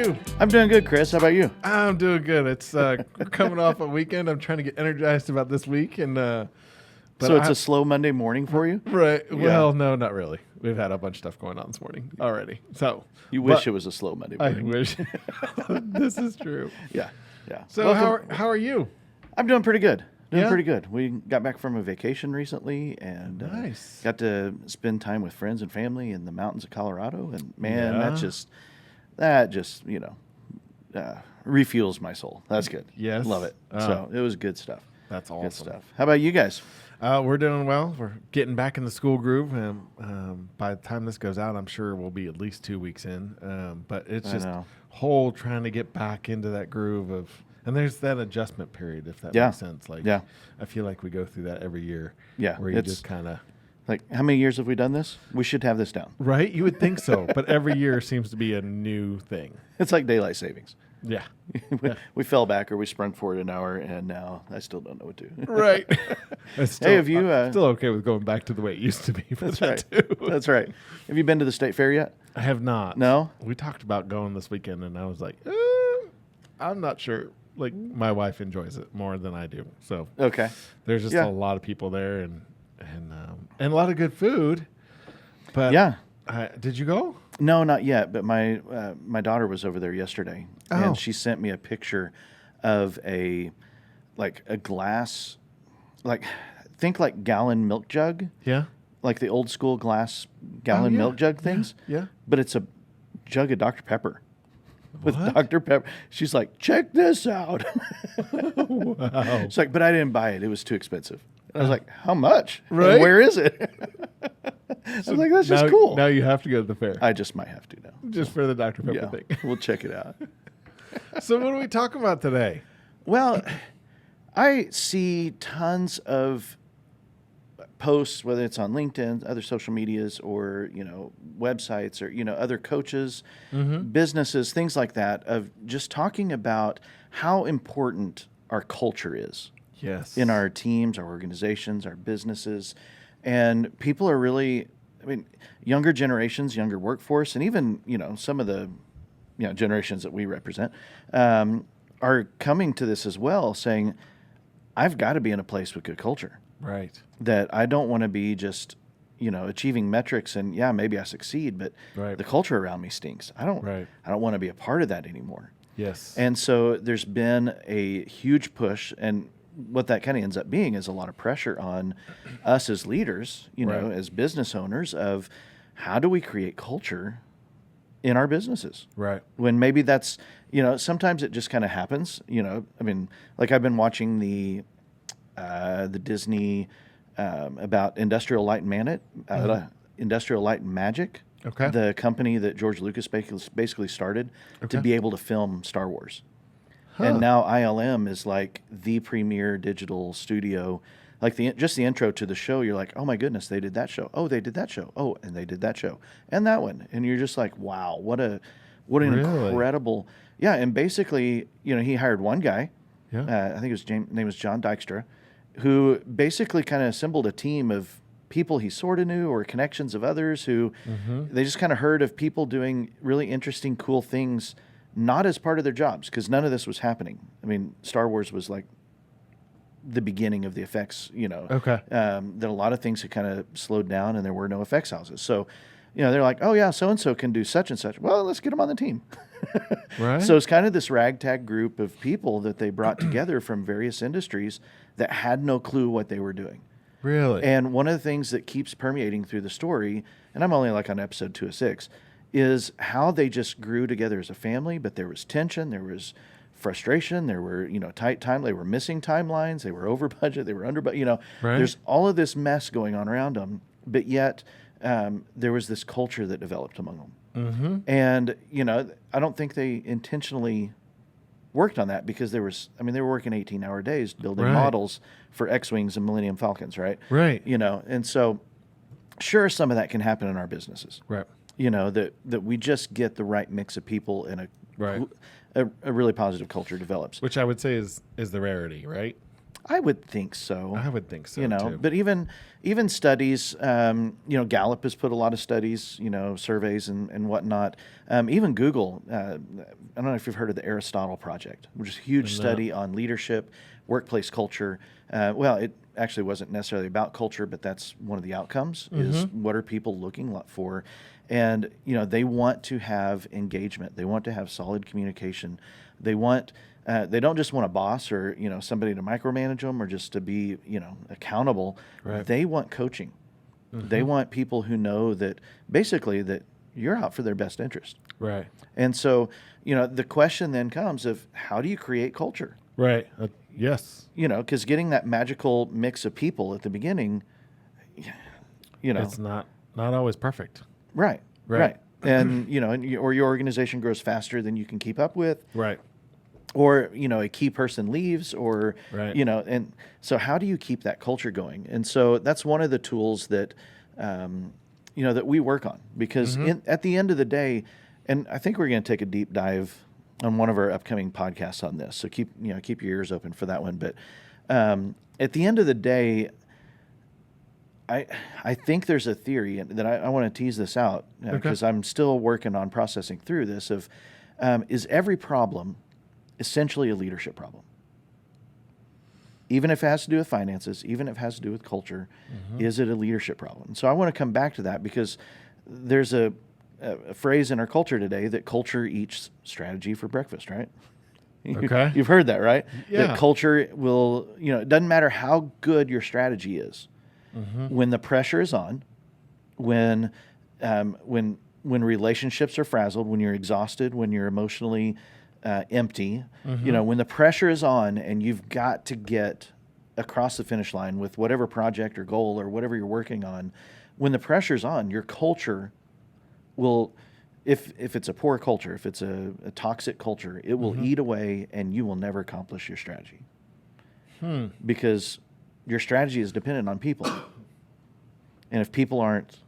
you? I'm doing good, Chris. How about you? I'm doing good. It's coming off a weekend. I'm trying to get energized about this week, and so it's a slow Monday morning for you? right. Yeah. Well, no, not really. We've had a bunch of stuff going on this morning already. So You wish it was a slow Monday I morning. wish. This is true. Yeah. So how are you? I'm doing pretty good. Yeah? Pretty good. We got back from a vacation recently and Nice. got to spend time with friends and family in the mountains of Colorado. And man, Yeah. that just refuels my soul. That's good. Yes. Love it. So it was good stuff. That's awesome. Good stuff. How about you guys? We're doing well. We're getting back in the school groove, and by the time this goes out, I'm sure we'll be at least 2 weeks in. But it's just whole trying to get back into that groove of, and there's that adjustment period, if that makes sense. I feel like we go through that every year. Yeah, where you just kind of like, how many years have we done this? We should have this down. Right? You would think so, but every year seems to be a new thing. It's like daylight savings. Yeah. we fell back or we sprung forward an hour, and now I still don't know what to do. Right. Hey, have you? I'm still okay with going back to the way it used to be. For That's that right. Too. That's right. Have you been to the state fair yet? I have not. No? We talked about going this weekend, and I was like, I'm not sure. Like, my wife enjoys it more than I do. So Okay. there's just a lot of people there and a lot of good food. But Yeah. did you go? No, not yet. But my daughter was over there yesterday, Oh. and she sent me a picture of a glass, think like gallon milk jug, Yeah. like the old school glass gallon milk jug things. Yeah. But it's a jug of Dr. Pepper. With What? Dr. Pepper. She's like, check this out. Wow. She's like, but I didn't buy it. It was too expensive. And I was like, how much? Right? And where is it? I was like, that's just cool. Now you have to go to the fair. I just might have to now. Just for the Dr. Pepper Yeah, thing. we'll check it out. So what are we talking about today? Well, I see tons of posts, whether it's on LinkedIn, other social medias, or websites, or other coaches, businesses, things like that, of just talking about how important our culture is. Yes. In our teams, our organizations, our businesses. And people are really, younger generations, younger workforce, and even, some of the, generations that we represent, are coming to this as well, saying, I've got to be in a place with good culture. Right. That I don't want to be just, achieving metrics and maybe I succeed, but the culture around me stinks. I don't want to be a part of that anymore. Yes. And so there's been a huge push, and what that kind of ends up being is a lot of pressure on us as leaders, as business owners, of how do we create culture in our businesses? Right. When maybe that's, sometimes it just kind of happens, like I've been watching the Disney about Industrial Light and Industrial Light and Magic. Okay. The company that George Lucas basically started to be able to film Star Wars. Huh. And now ILM is like the premier digital studio. Like just the intro to the show, you're like, oh my goodness, they did that show. Oh, they did that show. Oh, and they did that show. And that one. And you're just like, wow, what an incredible. Yeah, and basically, he hired one guy. Yeah. I think his name was John Dykstra, who basically kind of assembled a team of people he sort of knew or connections of others who they just kind of heard of people doing really interesting, cool things, not as part of their jobs, because none of this was happening. Star Wars was like the beginning of the effects, Okay. That a lot of things had kind of slowed down and there were no effects houses. So, they're like, oh yeah, so-and-so can do such and such. Well, let's get them on the team. Right. So it's kind of this ragtag group of people that they brought together from various industries that had no clue what they were doing. Really? And one of the things that keeps permeating through the story, and I'm only like on episode 2 of 6, is how they just grew together as a family, but there was tension, there was frustration, there were, tight time, they were missing timelines, they were over budget, they were under budget, there's all of this mess going on around them, but yet there was this culture that developed among them. Mm-hmm. And, I don't think they intentionally worked on that because they were working 18-hour days building models for X-Wings and Millennium Falcons, right? Right. And so sure, some of that can happen in our businesses. Right. That we just get the right mix of people and a really positive culture develops. Which I would say is the rarity, right? I would think so. I would think so, you know, too. But even studies, you know, Gallup has put a lot of studies, you know, surveys and whatnot. Even Google, I don't know if you've heard of the Aristotle Project, which is a huge study on leadership, workplace culture. Well, it actually wasn't necessarily about culture, but that's one of the outcomes is what are people looking for? And, you know, they want to have engagement. They want to have solid communication. They want... they don't just want a boss or, you know, somebody to micromanage them or just to be, you know, accountable. Right. They want coaching. They want people who know that basically that you're out for their best interest. Right. And so, you know, the question then comes of how do you create culture? Right. Yes. You know, because getting that magical mix of people at the beginning, you know. It's not always perfect. Right. And, you know, or your organization grows faster than you can keep up with. Right. Or, you know, a key person leaves or, right. you know, and so how do you keep that culture going? And so that's one of the tools that, you know, that we work on because at the end of the day, and I think we're going to take a deep dive on one of our upcoming podcasts on this. So keep your ears open for that one. But at the end of the day, I think there's a theory that I want to tease this out because I'm still working on processing through this of is every problem essentially a leadership problem. Even if it has to do with finances, even if it has to do with culture, is it a leadership problem? So I want to come back to that because there's a phrase in our culture today that culture eats strategy for breakfast, right? Okay. You've heard that, right? Yeah. That culture will, you know, it doesn't matter how good your strategy is. When the pressure is on, when relationships are frazzled, when you're exhausted, when you're emotionally empty, you know, when the pressure is on and you've got to get across the finish line with whatever project or goal or whatever you're working on, when the pressure's on, your culture will, if it's a poor culture, if it's a toxic culture, it will eat away and you will never accomplish your strategy. Because your strategy is dependent on people. And if people aren't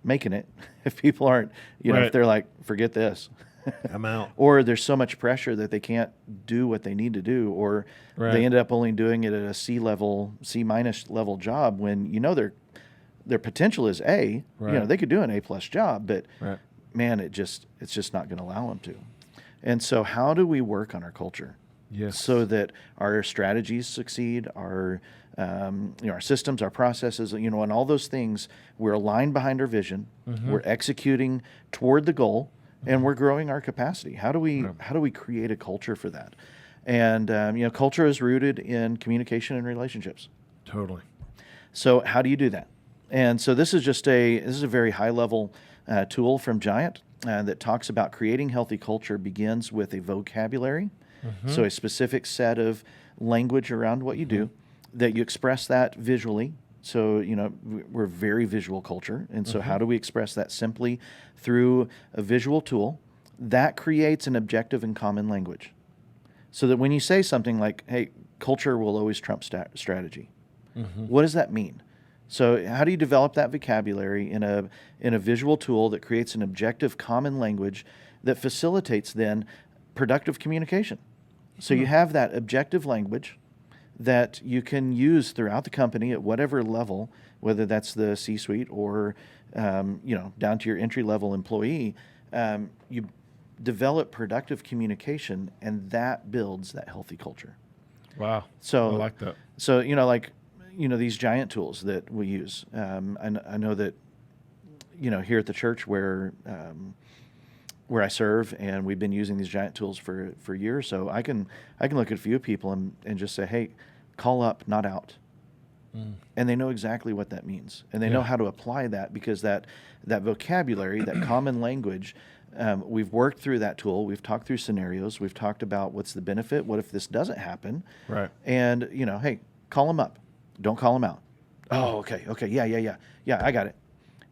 making it, if people aren't, you know, if they're like, forget this, I'm out. Or there's so much pressure that they can't do what they need to do, or they end up only doing it at a C minus level job when you know their potential is A. You know, they could do an A+ job, but man, it's just not going to allow them to. And so, how do we work on our culture? Yes. So that our strategies succeed, our you know, our systems, our processes, you know, and all those things, we're aligned behind our vision. We're executing toward the goal. And we're growing our capacity. How do we create a culture for that? And you know, culture is rooted in communication and relationships. Totally. So how do you do that? And so this is a very high level tool from Giant that talks about creating healthy culture begins with a vocabulary, so a specific set of language around what you do, that you express that visually. So, you know, we're a very visual culture. And so how do we express that simply through a visual tool that creates an objective and common language? So that when you say something like, hey, culture will always trump strategy, what does that mean? So how do you develop that vocabulary in a visual tool that creates an objective common language that facilitates then productive communication? So you have that objective language that you can use throughout the company at whatever level, whether that's the C-suite or you know, down to your entry-level employee. You develop productive communication, and that builds that healthy culture. Wow. So I like that. So you know, like, you know, these Giant tools that we use. I know that, you know, here at the church where I serve, and we've been using these Giant tools for years. So I can look at a few people and just say, hey, call up, not out. And they know exactly what that means. And they know how to apply that because that vocabulary, that common language, we've worked through that tool. We've talked through scenarios. We've talked about what's the benefit. What if this doesn't happen? Right. And, you know, hey, call them up. Don't call them out. Oh, okay. Yeah, I got it.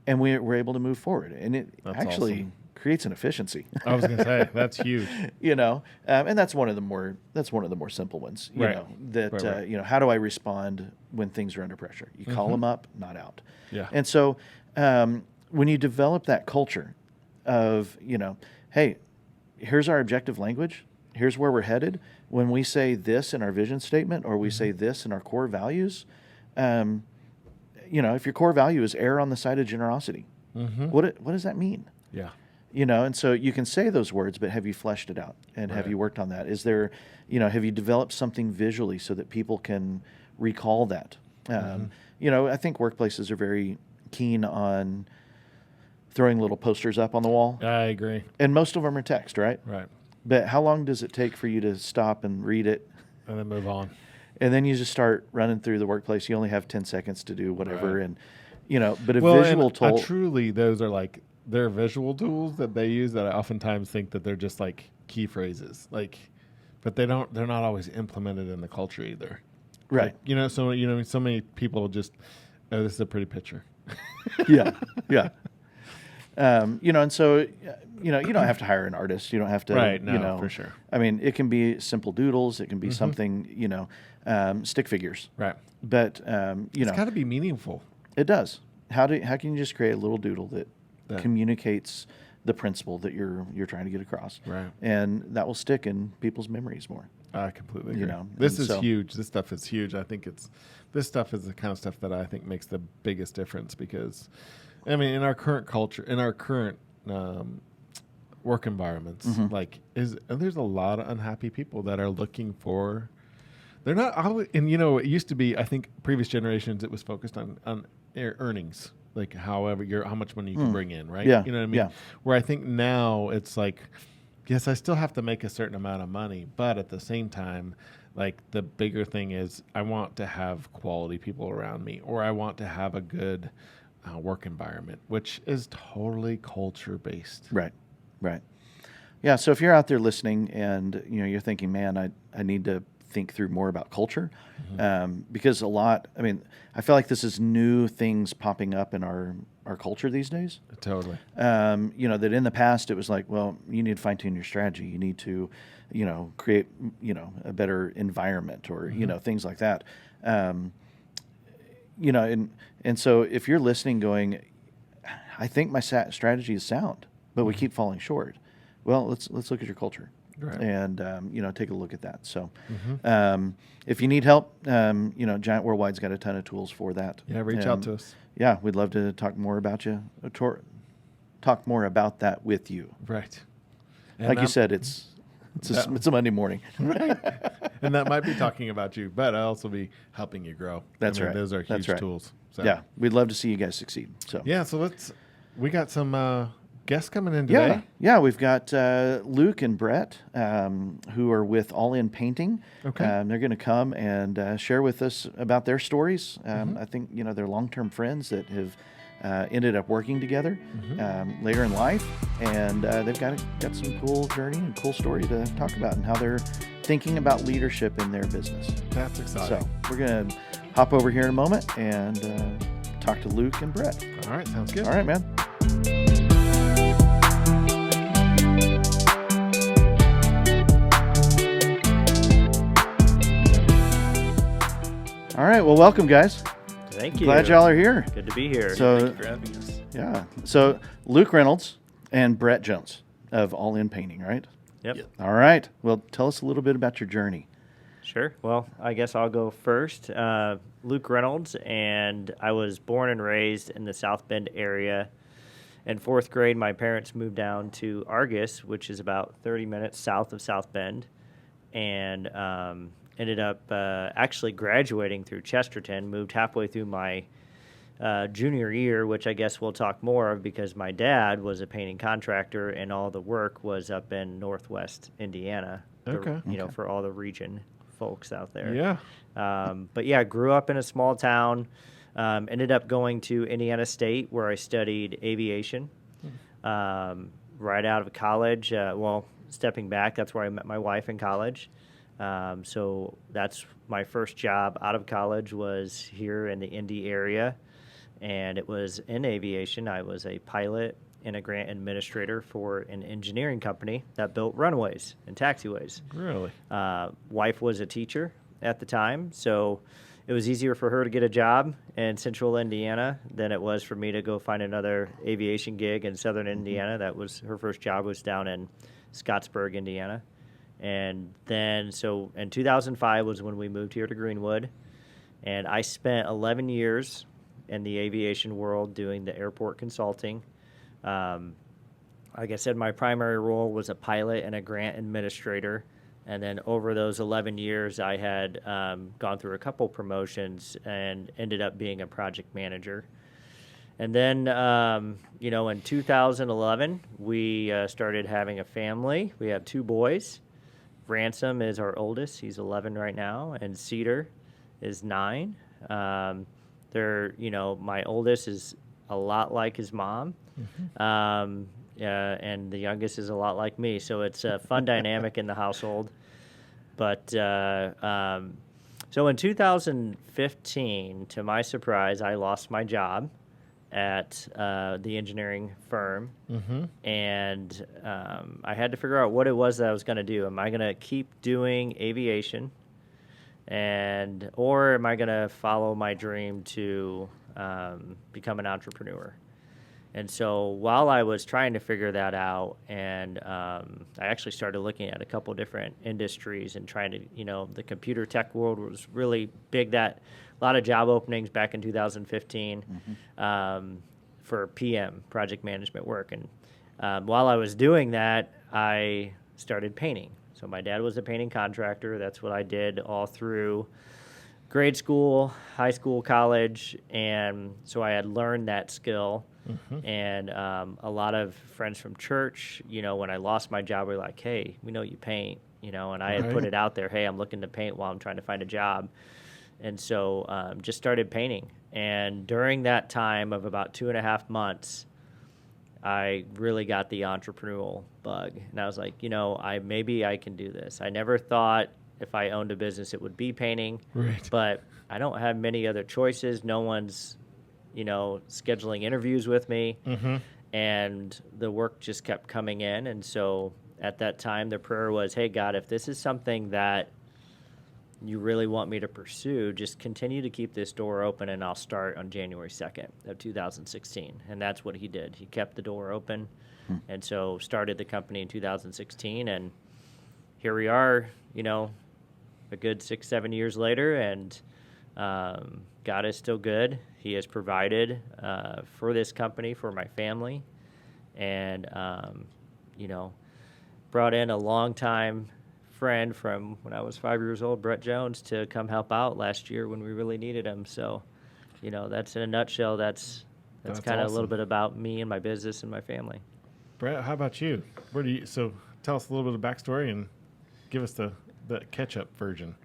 And we're able to move forward. And that's actually awesome. Creates an efficiency. I was going to say that's huge. You know, and that's one of the more simple ones. You know that you know, how do I respond when things are under pressure? You call them up, not out. Yeah. And so when you develop that culture of, you know, hey, here's our objective language. Here's where we're headed. when we say this in our vision statement or we say this in our core values, if your core value is err on the side of generosity, what does that mean? Yeah. And so you can say those words, but have you fleshed it out? And have you worked on that? Is there, have you developed something visually so that people can recall that? I think workplaces are very keen on throwing little posters up on the wall. I agree. And most of them are text, right? Right. But how long does it take for you to stop and read it? And then move on. And then you just start running through the workplace. You only have 10 seconds to do whatever. Right. And, but a visual tool. Truly, those are like, they're visual tools that they use that I oftentimes think that they're just like key phrases. But they're not always implemented in the culture either. Right. Like, so many people just, oh, this is a pretty picture. Yeah. And so, you don't have to hire an artist. You don't have to, right, no, for sure. I mean, it can be simple doodles. It can be something, stick figures. Right. But, it's got to be meaningful. It does. How can you just create a little doodle that communicates the principle that you're trying to get across? Right. And that will stick in people's memories more. I completely agree. This is huge. This stuff is huge. I think this stuff is the kind of stuff that I think makes the biggest difference because, I mean, in our current culture, in our current work environments, there's a lot of unhappy people that are looking for. They're not always, and it used to be. I think previous generations it was focused on earnings, like how much money you can bring in, right? Yeah. You know what I mean? Yeah. Where I think now it's like, yes, I still have to make a certain amount of money, but at the same time, like the bigger thing is I want to have quality people around me, or I want to have a good work environment, which is totally culture based. Right. Yeah. So if you're out there listening and you're thinking, man, I need to think through more about culture, because I feel like this is new things popping up in our culture these days. Totally. That in the past it was like, well, you need to fine tune your strategy. You need to, create, a better environment or, things like that. And so if you're listening going, I think my strategy is sound, but we keep falling short. Well, let's look at your culture. Right. And, take a look at that. So if you need help, Giant Worldwide's got a ton of tools for that. Yeah, reach out to us. Yeah, we'd love to talk more about you, talk more about that with you. Right. And like you said, it's a Monday morning. Right. And that might be talking about you, but I'll also be helping you grow. That's right. Those are huge tools. So. Yeah, we'd love to see you guys succeed. So we got some guests coming in today. Yeah, we've got Luke and Brett, who are with All In Painting. Okay. They're going to come and share with us about their stories. I think they're long-term friends that have ended up working together later in life, and they've got some cool journey and cool story to talk about, and how they're thinking about leadership in their business. That's exciting. So we're going to hop over here in a moment and talk to Luke and Brett. All right, sounds good. All right, man. All right, well, welcome, guys. Thank you. Glad y'all are here. Good to be here. So, thank you for having us. Yeah. So, Luke Reynolds and Brett Jones of All In Painting, right? Yep. All right. Well, tell us a little bit about your journey. Sure. Well, I guess I'll go first. Luke Reynolds, and I was born and raised in the South Bend area. In fourth grade, my parents moved down to Argus, which is about 30 minutes south of South Bend, and ended up actually graduating through Chesterton, moved halfway through my junior year, which I guess we'll talk more of because my dad was a painting contractor and all the work was up in Northwest Indiana, for all the region folks out there. Yeah. But yeah, grew up in a small town, ended up going to Indiana State where I studied aviation. Right out of college, stepping back, that's where I met my wife in college. So that's my first job out of college was here in the Indy area, and it was in aviation. I was a pilot and a grant administrator for an engineering company that built runways and taxiways. Really? Wife was a teacher at the time, so it was easier for her to get a job in central Indiana than it was for me to go find another aviation gig in southern Indiana. That was her first job was down in Scottsburg, Indiana. And then, so in 2005 was when we moved here to Greenwood. And I spent 11 years in the aviation world doing the airport consulting. Like I said, my primary role was a pilot and a grant administrator. And then over those 11 years, I had gone through a couple promotions and ended up being a project manager. And then, in 2011, we started having a family. We have 2 boys. Ransom is our oldest. He's 11 right now. And Cedar is 9. My oldest is a lot like his mom. Mm-hmm. And the youngest is a lot like me. So it's a fun dynamic in the household. But so in 2015, to my surprise, I lost my job at the engineering firm. Mm-hmm. And I had to figure out what it was that I was going to do. Am I going to keep doing aviation? Or am I going to follow my dream to become an entrepreneur? And so while I was trying to figure that out, and I actually started looking at a couple different industries and trying to, the computer tech world was really big. That a lot of job openings back in 2015 for PM, project management work. And while I was doing that, I started painting. So my dad was a painting contractor. That's what I did all through grade school, high school, college. And so I had learned that skill. Mm-hmm. And a lot of friends from church, when I lost my job, were like, hey, we know you paint, and I had put it out there, hey, I'm looking to paint while I'm trying to find a job. And so just started painting. And during that time of about 2.5 months, I really got the entrepreneurial bug. And I was like, maybe I can do this. I never thought if I owned a business it would be painting. Right. But I don't have many other choices. No one's scheduling interviews with me, mm-hmm. and the work just kept coming in. And so at that time, the prayer was, hey, God, if this is something that you really want me to pursue, just continue to keep this door open, and I'll start on January 2nd of 2016. And that's what he did. He kept the door open, and so started the company in 2016. And here we are, a good 6-7 years later, and God is still good. He has provided for this company, for my family, and, brought in a longtime friend from when I was 5 years old, Brett Jones, to come help out last year when we really needed him. So, that's in a nutshell. That's kind of awesome. A little bit about me and my business and my family. Brett, how about you? So tell us a little bit of backstory and give us the catch-up version.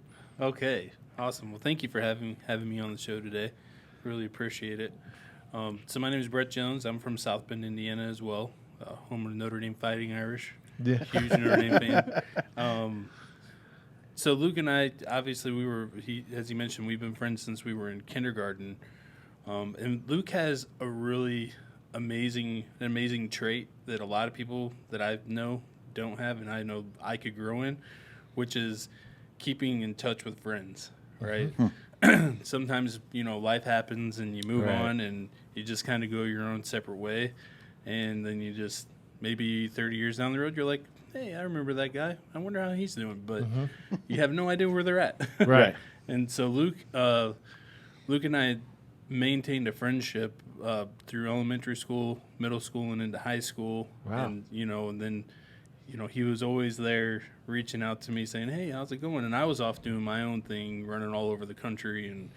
Okay. Awesome. Well, thank you for having me on the show today. Really appreciate it. So my name is Brett Jones. I'm from South Bend, Indiana as well. Home of Notre Dame Fighting Irish. Yeah. Huge Notre Dame fan. So Luke and I, obviously, as he mentioned, we've been friends since we were in kindergarten. And Luke has a really amazing trait that a lot of people that I know don't have, and I know I could grow in, which is keeping in touch with friends. Right. Sometimes, life happens and you move on and you just kind of go your own separate way. And then you just, maybe 30 years down the road, you're like, hey, I remember that guy. I wonder how he's doing. But you have no idea where they're at. Right. And so Luke and I maintained a friendship through elementary school, middle school, and into high school. Wow. And, and then, he was always there reaching out to me saying, hey, how's it going? And I was off doing my own thing, running all over the country and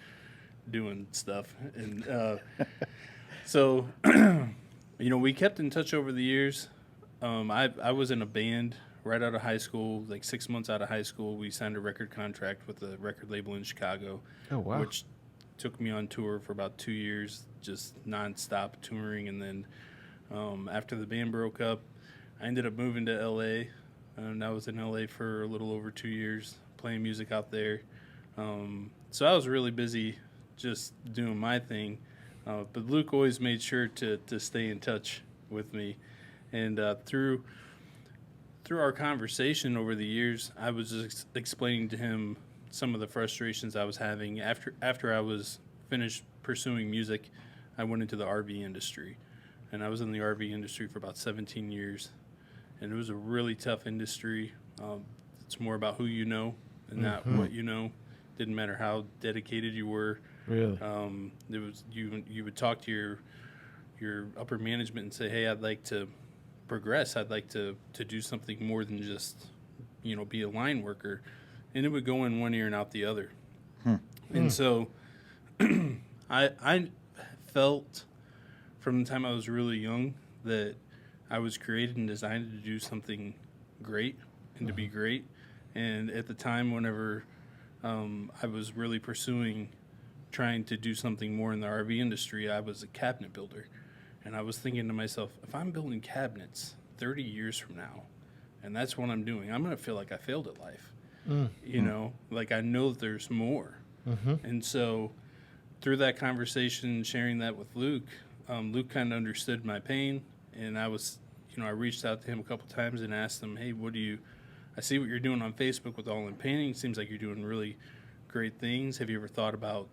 doing stuff. And so, we kept in touch over the years. I was in a band right out of high school, like 6 months out of high school. We signed a record contract with a record label in Chicago. Oh, wow. Which took me on tour for about 2 years, just nonstop touring. And then after the band broke up, I ended up moving to L.A., and I was in L.A. for a little over 2 years, playing music out there. So I was really busy just doing my thing. But Luke always made sure to stay in touch with me. And through our conversation over the years, I was just explaining to him some of the frustrations I was having. After I was finished pursuing music, I went into the RV industry. And I was in the RV industry for about 17 years. And it was a really tough industry. It's more about who you know and not what you know. Didn't matter how dedicated you were. Really? It was you would talk to your upper management and say, hey, I'd like to progress. I'd like to do something more than just, be a line worker. And it would go in one ear and out the other. And so I felt from the time I was really young that I was created and designed to do something great and to be great. And at the time, whenever I was really pursuing trying to do something more in the RV industry, I was a cabinet builder. And I was thinking to myself, if I'm building cabinets 30 years from now, and that's what I'm doing, I'm going to feel like I failed at life. Like I know that there's more. And so through that conversation, sharing that with Luke, Luke kind of understood my pain. And I was, I reached out to him a couple times and asked him, hey, I see what you're doing on Facebook with All In Painting. It seems like you're doing really great things. Have you ever thought about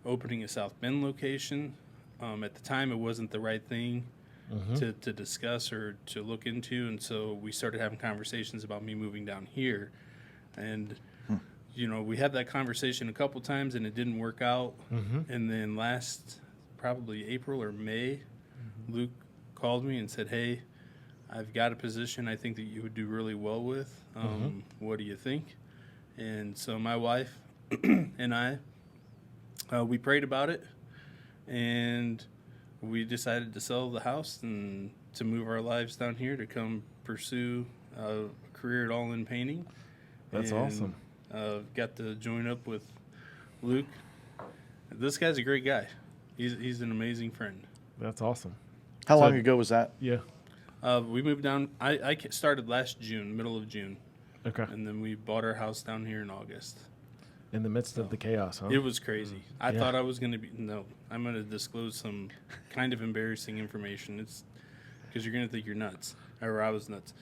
opening a South Bend location? At the time, it wasn't the right thing to discuss or to look into. And so we started having conversations about me moving down here. And, we had that conversation a couple times and it didn't work out. And then last probably April or May, Luke called me and said, hey, I've got a position I think that you would do really well with. What do you think? And so my wife and I, we prayed about it, and we decided to sell the house and to move our lives down here to come pursue a career at All In Painting. That's awesome. Got to join up with Luke. This guy's a great guy. He's an amazing friend. That's awesome. How long ago was that? Yeah. We moved down. I started last June, middle of June. Okay. And then we bought our house down here in August. In the midst of the chaos, huh? It was crazy. I thought I was going to be. No, I'm going to disclose some kind of embarrassing information. It's because you're going to think you're nuts, or I was nuts.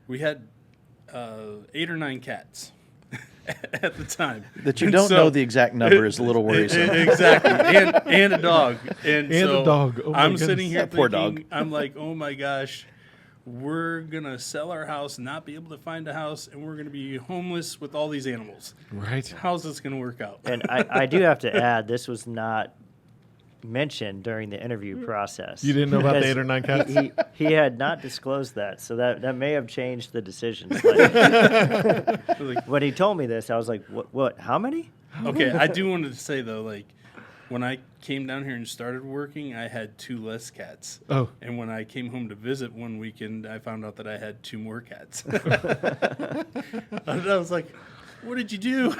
We had 8 or 9 cats at the time. That you don't know the exact number is a little worrisome. Exactly, and a dog. And so a dog. Oh, I'm sitting here that poor thinking, dog. I'm like, oh my gosh, we're going to sell our house, not be able to find a house, and we're going to be homeless with all these animals. Right. How's this going to work out? And I do have to add, this was not mentioned during the interview process. You didn't know about the Because 8 or 9 cats? He had not disclosed that, so that may have changed the decision. When he told me this, I was like, what, how many? Okay, I do want to say, though, like, when I came down here and started working, I had 2 less cats. Oh. And when I came home to visit one weekend, I found out that I had 2 more cats. And I was like, what did you do?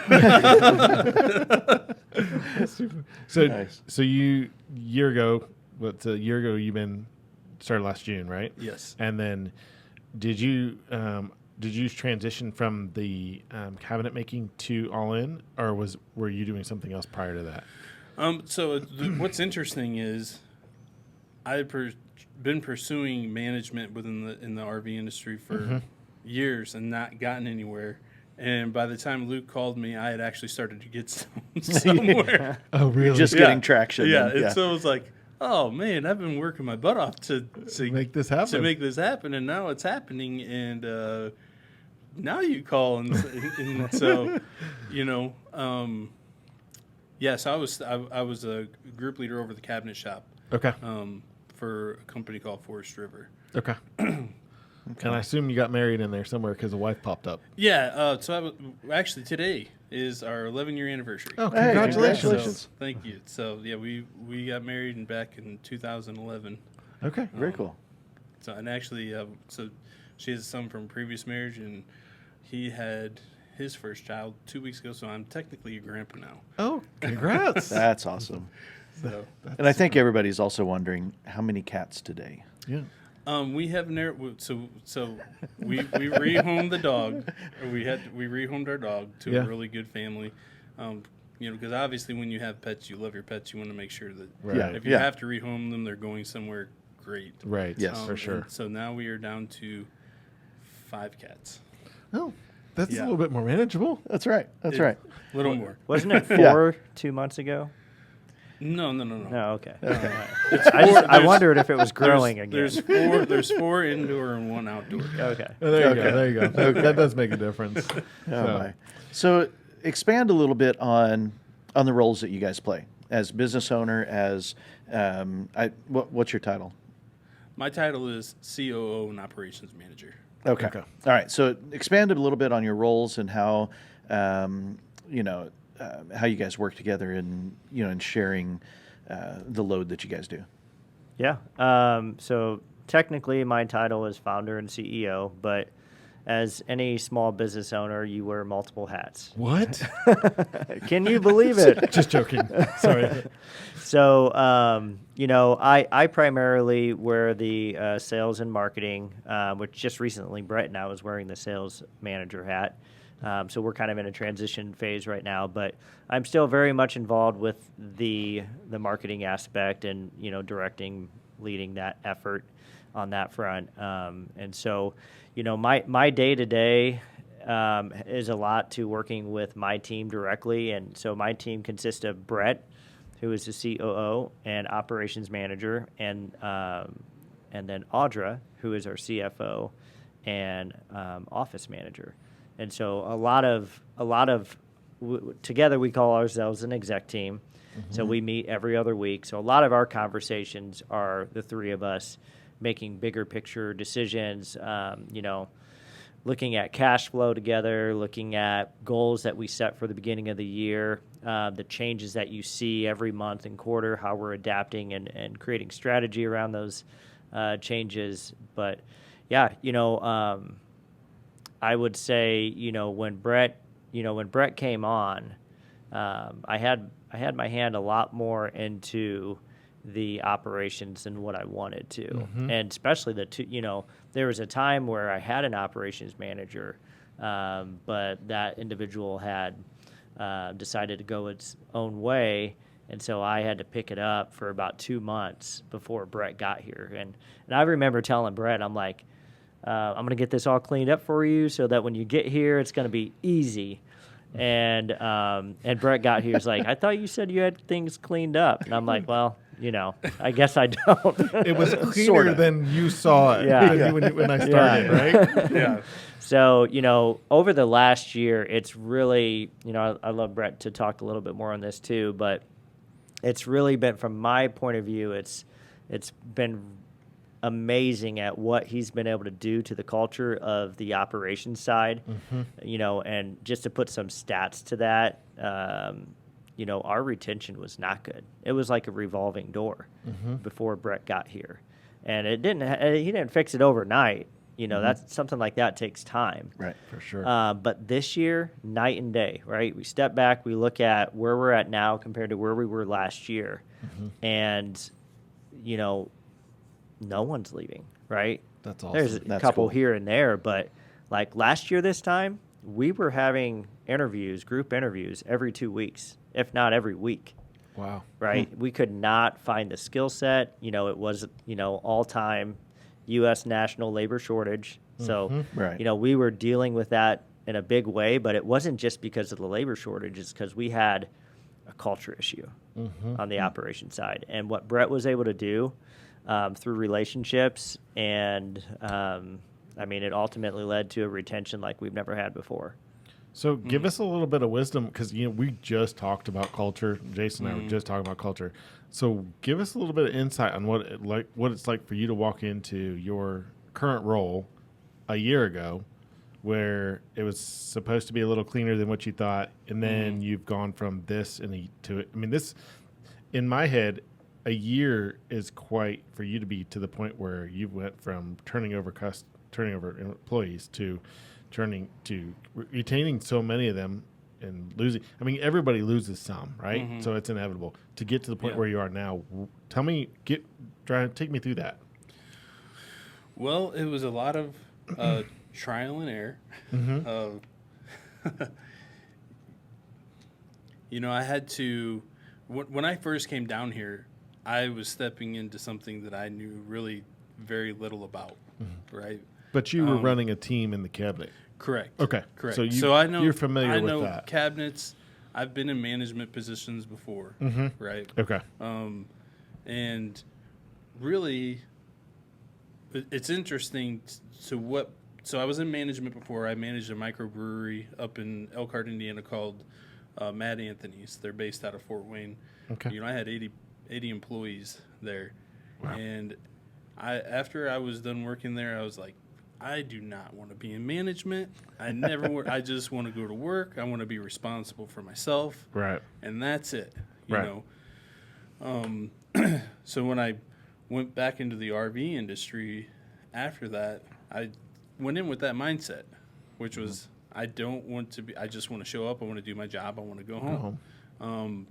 So, Nice. so a year ago you started last June, right? Yes. And then did you transition from the cabinet making to All In, or were you doing something else prior to that? So what's interesting is I've been pursuing management in the RV industry for years and not gotten anywhere. And by the time Luke called me, I had actually started to get somewhere. Oh, really? Just getting traction. Yeah, then. and so it was like, oh man, I've been working my butt off to make this happen. To make this happen, and now it's happening. And now you call, and so yes, I was a group leader over the cabinet shop. Okay. For a company called Forest River. Okay. And I assume you got married in there somewhere because a wife popped up. Yeah. So actually today is our 11-year anniversary. Oh, Hey, congratulations! So, thank you. So yeah, we got married back in 2011. Okay. Very cool. So and actually, so she has a son from a previous marriage, and he had his first child 2 weeks ago. So I'm technically a grandpa now. Oh, congrats! That's awesome. So And I think everybody's also wondering how many cats today. Yeah. we have so we rehomed the dog. Or we rehomed our dog to a really good family. Because obviously when you have pets, you love your pets. You want to make sure that if you have to rehome them, they're going somewhere great. Right. Yes, for sure. So now we are down to 5 cats. Oh, that's a little bit more manageable. That's right. That's right. A little more. Wasn't it 4 2 months ago? No, okay. Okay. I wondered if it was growing again. There's 4 indoor and 1 outdoor. Okay. There you go. That does make a difference. So expand a little bit on the roles that you guys play as business owner. As what's your title? My title is COO and Operations Manager. Okay. All right. So expand a little bit on your roles and how how you guys work together and sharing the load that you guys do. Yeah. So technically my title is founder and CEO, but as any small business owner, you wear multiple hats. What? Can you believe it? Just joking. Sorry. So, I primarily wear the sales and marketing, which just recently Brett now is wearing the sales manager hat. So we're kind of in a transition phase right now, but I'm still very much involved with the marketing aspect and, directing, leading that effort on that front. And so, my day-to-day is a lot to working with my team directly. And so my team consists of Brett, who is the COO and operations manager, and then Audra, who is our CFO and office manager. And so a lot of together we call ourselves an exec team. Mm-hmm. So we meet every other week. So a lot of our conversations are the three of us making bigger picture decisions, looking at cash flow together, looking at goals that we set for the beginning of the year, the changes that you see every month and quarter, how we're adapting and creating strategy around those changes. But yeah, I would say, when Brett came on, I had my hand a lot more into the operations than what I wanted to. Mm-hmm. And especially there was a time where I had an operations manager, but that individual had decided to go its own way. And so I had to pick it up for about 2 months before Brett got here. And I remember telling Brett, I'm like, I'm going to get this all cleaned up for you so that when you get here, it's going to be easy. And Brett got here. He's like, I thought you said you had things cleaned up. And I'm like, well, I guess I don't. It was cleaner than you saw it when I started, right? Yeah. So, over the last year, it's really, I love Brett to talk a little bit more on this too, but it's really been, from my point of view, it's been amazing at what he's been able to do to the culture of the operations side, mm-hmm. And just to put some stats to that, our retention was not good. It was like a revolving door mm-hmm. before Brett got here, and he didn't fix it overnight. Mm-hmm. That's something like that takes time. Right, for sure. But this year, night and day, right? We step back, we look at where we're at now compared to where we were last year, mm-hmm. and no one's leaving, right? That's awesome. There's a couple here and there, but like last year this time, we were having group interviews every 2 weeks, if not every week. Wow. Right? We could not find the skill set. It was, all-time U.S. national labor shortage. So, mm-hmm. Right. We were dealing with that in a big way, but it wasn't just because of the labor shortage. It's because we had a culture issue mm-hmm. on the operation side. And what Brett was able to do through relationships and, it ultimately led to a retention like we've never had before. So give us a little bit of wisdom, because we just talked about culture. Jason and I were just talking about culture. So give us a little bit of insight on what it's like for you to walk into your current role a year ago, where it was supposed to be a little cleaner than what you thought, and then you've gone from this to this. In my head, a year is quite for you to be to the point where you went from turning over employees to retaining so many of them and losing. Everybody loses some, right? Mm-hmm. So it's inevitable to get to the point where you are now. Tell me, take me through that. Well, it was a lot of trial and error. Mm-hmm. I had to, when I first came down here, I was stepping into something that I knew really very little about, mm-hmm. right? But you were running a team in the cabinet. Correct. Okay. Correct. So I know, you're familiar with that. I know cabinets. I've been in management positions before, right? Okay. And really, it's interesting. So I was in management before. I managed a microbrewery up in Elkhart, Indiana called Mad Anthony's. They're based out of Fort Wayne. Okay. I had 80 employees there. Wow. And after I was done working there, I was like, I do not want to be in management. I never I just want to go to work. I want to be responsible for myself. Right. And that's it. Right. So when I went back into the RV industry after that, I went in with that mindset, which was I don't want to be, I just want to show up. I want to do my job. I want to go home.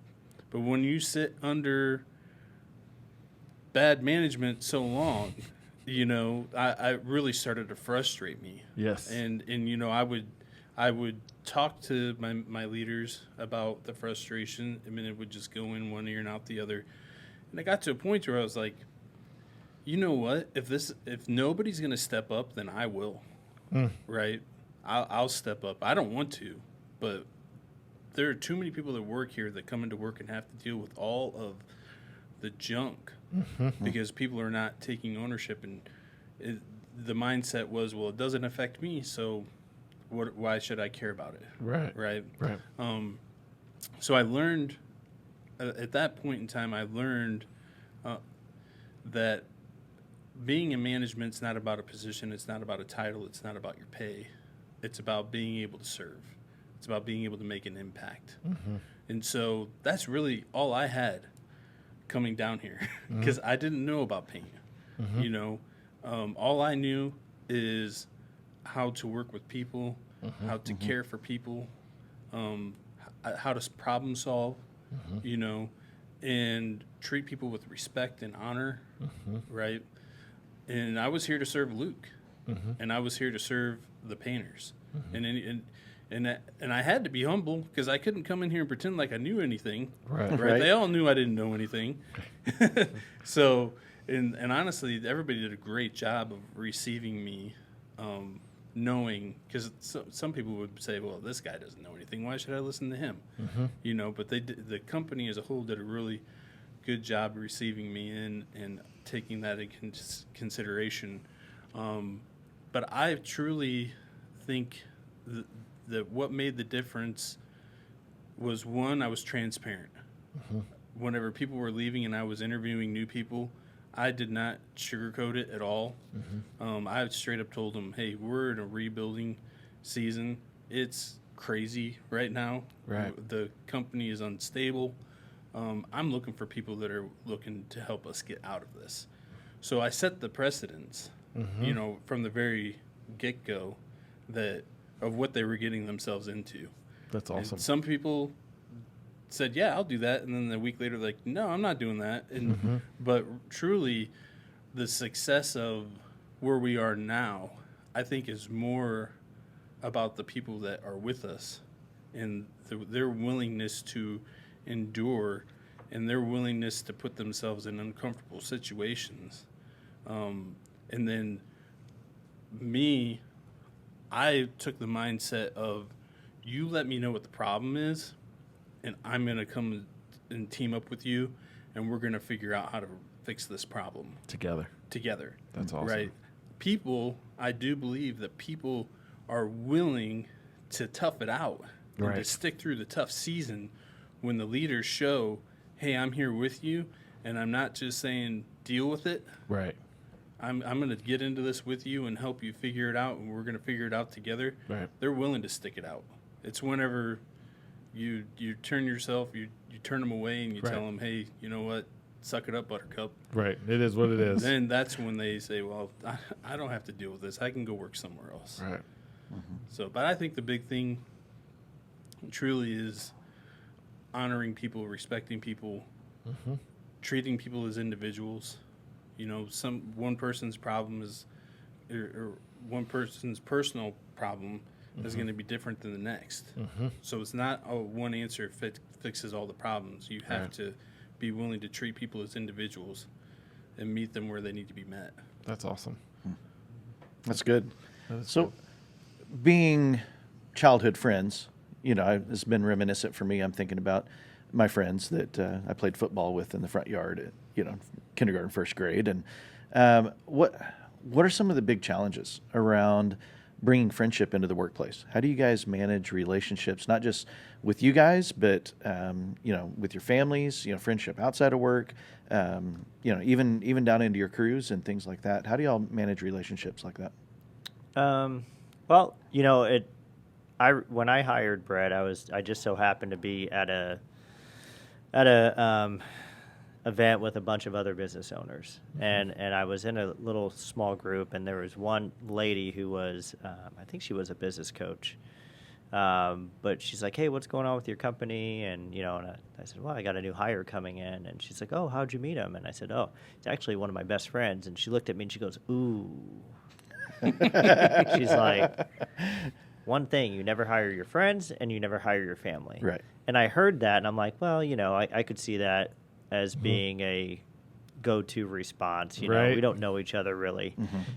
But when you sit under bad management so long, I really started to frustrate me. Yes. And I would talk to my leaders about the frustration. I mean, it would just go in one ear and out the other. And I got to a point where I was like, you know what? If nobody's going to step up, then I will. Right? I'll step up. I don't want to, but there are too many people that work here that come into work and have to deal with all of the junk because people are not taking ownership. And the mindset was, well, it doesn't affect me, so why should I care about it? Right. Right. Right. So I learned at that point in time, that being in management is not about a position. It's not about a title. It's not about your pay. It's about being able to serve. It's about being able to make an impact. And so that's really all I had coming down here because I didn't know about paint. All I knew is how to work with people, how to care for people, how to problem solve, and treat people with respect and honor, right? And I was here to serve Luke, and I was here to serve the painters, and I had to be humble because I couldn't come in here and pretend like I knew anything. Right. They all knew I didn't know anything. So, and honestly, everybody did a great job of receiving me, knowing, because some people would say, well, this guy doesn't know anything. Why should I listen to him? But the company as a whole did a really good job receiving me and taking that into consideration. But I truly think that what made the difference was, one, I was transparent. Whenever people were leaving and I was interviewing new people, I did not sugarcoat it at all. I straight up told them, hey, we're in a rebuilding season. It's crazy right now. Right. The company is unstable. I'm looking for people that are looking to help us get out of this. So I set the precedence, from the very get-go of what they were getting themselves into. That's awesome. And some people said, yeah, I'll do that. And then a week later, like, no, I'm not doing that. And but truly, the success of where we are now, I think, is more about the people that are with us and their willingness to endure and their willingness to put themselves in uncomfortable situations. And then me, I took the mindset of, you let me know what the problem is, and I'm going to come and team up with you, and we're going to figure out how to fix this problem. Together. That's awesome. Right? People, I do believe that people are willing to tough it out and to stick through the tough season when the leaders show, hey, I'm here with you, and I'm not just saying deal with it. Right. I'm going to get into this with you and help you figure it out, and we're going to figure it out together. Right. They're willing to stick it out. It's whenever you turn yourself, you turn them away and you tell them, hey, you know what, suck it up, buttercup. Right. It is what it is. Then that's when they say, well, I don't have to deal with this. I can go work somewhere else. Right. So, but I think the big thing truly is honoring people, respecting people, treating people as individuals. One person's problem is, or one person's personal problem is going to be different than the next. So it's not one answer fixes all the problems. You have to be willing to treat people as individuals and meet them where they need to be met. That's awesome. That's good. That is So, good. being childhood friends, it's been reminiscent for me. I'm thinking about my friends that I played football with in the front yard at, kindergarten, first grade. And what are some of the big challenges around bringing friendship into the workplace? How do you guys manage relationships, not just with you guys, but with your families, friendship outside of work, even down into your crews and things like that? How do y'all manage relationships like that? Well, when I hired Brett, I just so happened to be at a event with a bunch of other business owners, and I was in a little small group, and there was one lady who was, I think she was a business coach, but she's like, "Hey, what's going on with your company?" And and I said, "Well, I got a new hire coming in," and she's like, "Oh, how'd you meet him?" And I said, "Oh, it's actually one of my best friends." And she looked at me and she goes, "Ooh." She's like, "One thing, you never hire your friends and you never hire your family." Right. And I heard that, and I'm like, well, I could see that as being a go-to response. Right. We don't know each other really,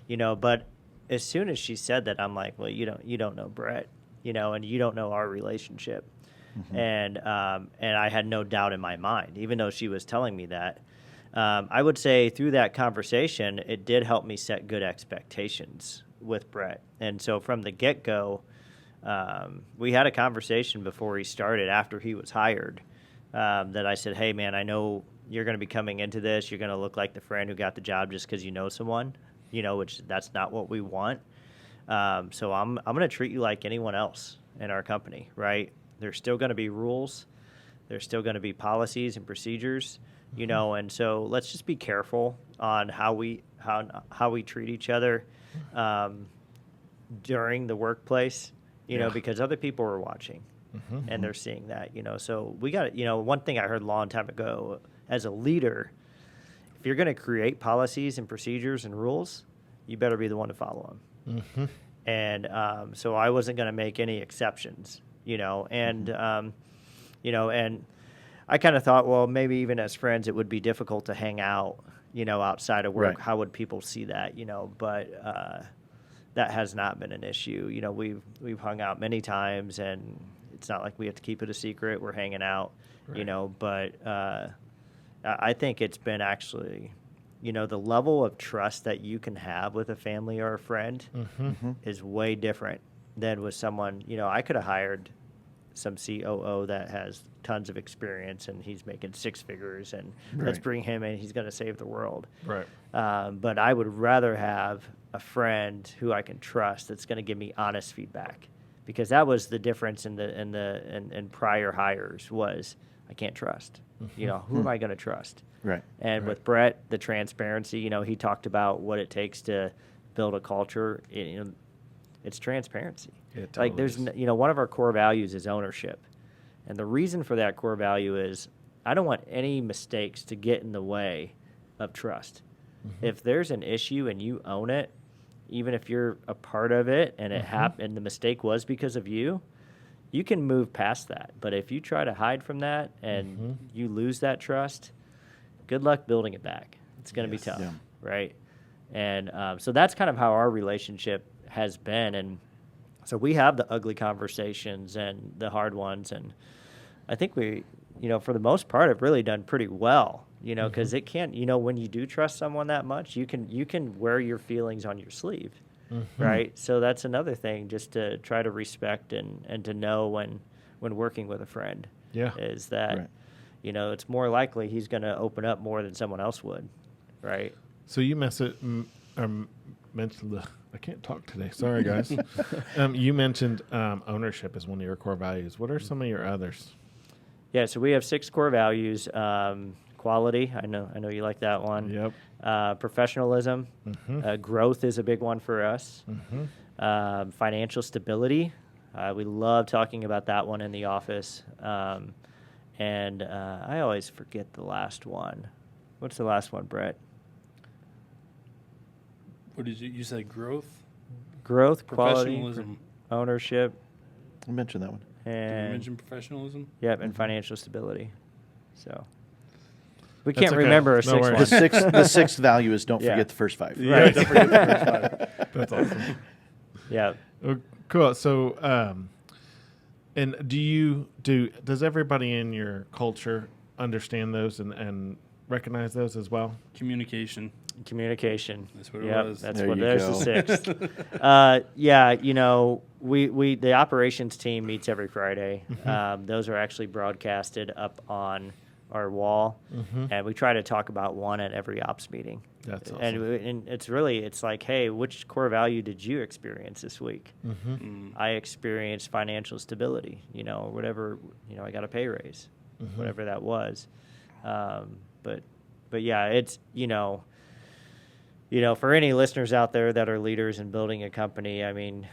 but as soon as she said that, I'm like, well, you don't know Brett, and you don't know our relationship. And I had no doubt in my mind, even though she was telling me that. I would say through that conversation, it did help me set good expectations with Brett. And so from the get-go, we had a conversation before he started, after he was hired, that I said, "Hey, man, I know you're going to be coming into this. You're going to look like the friend who got the job just because you know someone, which that's not what we want. So I'm going to treat you like anyone else in our company, right? There's still going to be rules. There's still going to be policies and procedures, and so let's just be careful on how we treat each other during the workplace, because other people are watching and they're seeing that, So we got, one thing I heard a long time ago, as a leader, if you're going to create policies and procedures and rules, you better be the one to follow them. And so I wasn't going to make any exceptions, and I kind of thought, well, maybe even as friends, it would be difficult to hang out, outside of work. Right. How would people see that, But that has not been an issue. We've hung out many times, and it's not like we have to keep it a secret. We're hanging out, right. But I think it's been actually, the level of trust that you can have with a family or a friend is way different than with someone. I could have hired some COO that has tons of experience and he's making six figures, and let's bring him in. He's going to save the world. Right. But I would rather have a friend who I can trust that's going to give me honest feedback, because that was the difference in prior hires was I can't trust. Who am I going to trust? Right. And with Brett, the transparency. He talked about what it takes to build a culture. It's transparency. Yeah, totally. Like there's, one of our core values is ownership. And the reason for that core value is I don't want any mistakes to get in the way of trust. If there's an issue and you own it, even if you're a part of it and it happened and the mistake was because of you, you can move past that. But if you try to hide from that and you lose that trust, good luck building it back. It's going to be tough, right? And so that's kind of how our relationship has been. And so we have the ugly conversations and the hard ones. And I think we, for the most part, have really done pretty well, because it can't, when you do trust someone that much, you can wear your feelings on your sleeve, right? So that's another thing, just to try to respect and to know when working with a friend is that, it's more likely he's going to open up more than someone else would, right? So you mentioned I can't talk today. Sorry, guys. You mentioned ownership as one of your core values. What are some of your others? Yeah, so we have 6 core values. Quality, I know you like that one. Yep. Professionalism. Growth is a big one for us. Financial stability. We love talking about that one in the office. And I always forget the last one. What's the last one, Brett? What did you say? Growth, quality, ownership. I mentioned that one. And did you mention professionalism? Yep, and financial stability. So we can't remember our sixth one. The sixth value is don't forget the first 5. Right. Don't forget the first 5. 5. That's awesome. Yeah. Cool. So, And does everybody in your culture understand those and recognize those as well? Communication. That's what it was. That's there what. You There's go. the sixth. Yeah, we the operations team meets every Friday. Those are actually broadcasted up on our wall, and we try to talk about one at every ops meeting. That's awesome. And it's like, hey, which core value did you experience this week? I experienced financial stability, or whatever, I got a pay raise, whatever that was. But yeah, it's, for any listeners out there that are leaders in building a company, I mean,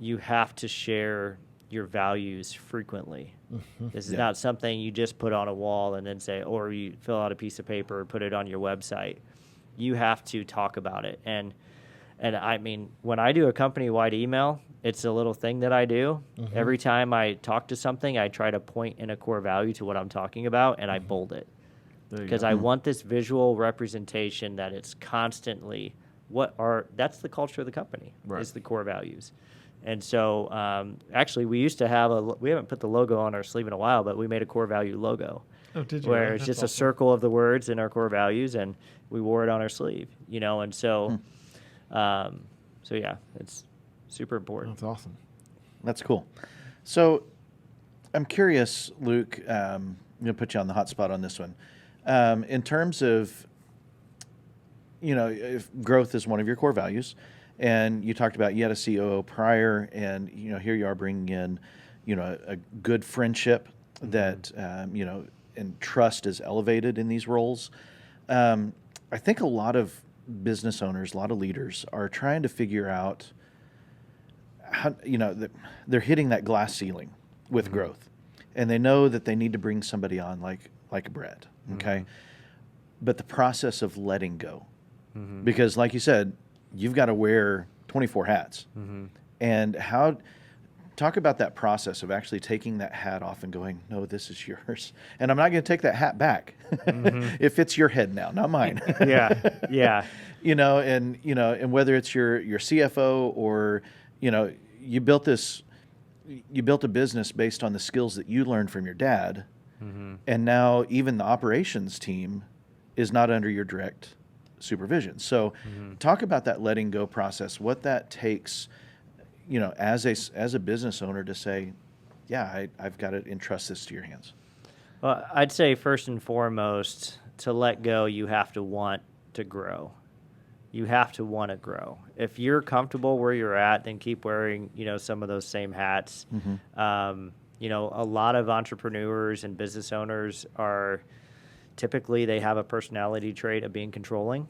you have to share your values frequently. This is not something you just put on a wall and then say, or you fill out a piece of paper and put it on your website. You have to talk about it. And I mean, when I do a company-wide email, it's a little thing that I do. Every time I talk to something, I try to point in a core value to what I'm talking about, and I bold it. Because I want this visual representation that it's constantly that's the culture of the company, is the core values. And so actually we used to have we haven't put the logo on our sleeve in a while, but we made a core value logo. Oh, did you? Where it's just a circle of the words in our core values, and we wore it on our sleeve, and so, so yeah, it's super important. That's awesome. That's cool. So I'm curious, Luke, I'm going to put you on the hot spot on this one. In terms of, if growth is one of your core values, and you talked about you had a COO prior, and, here you are bringing in, a good friendship that, and trust is elevated in these roles. I think a lot of business owners, a lot of leaders are trying to figure out how, they're hitting that glass ceiling with growth, and they know that they need to bring somebody on like Brett. Okay. But the process of letting go, because like you said, you've got to wear 24 hats, and talk about that process of actually taking that hat off and going, no, this is yours. And I'm not going to take that hat back. It fits your head now, not mine. Yeah. And whether it's your CFO or, you built a business based on the skills that you learned from your dad. And now even the operations team is not under your direct supervision. So talk about that letting go process, what that takes, as a business owner to say, yeah, I've got to entrust this to your hands. Well, I'd say first and foremost, to let go, you have to want to grow. You have to want to grow. If you're comfortable where you're at, then keep wearing, some of those same hats. A lot of entrepreneurs and business owners they have a personality trait of being controlling.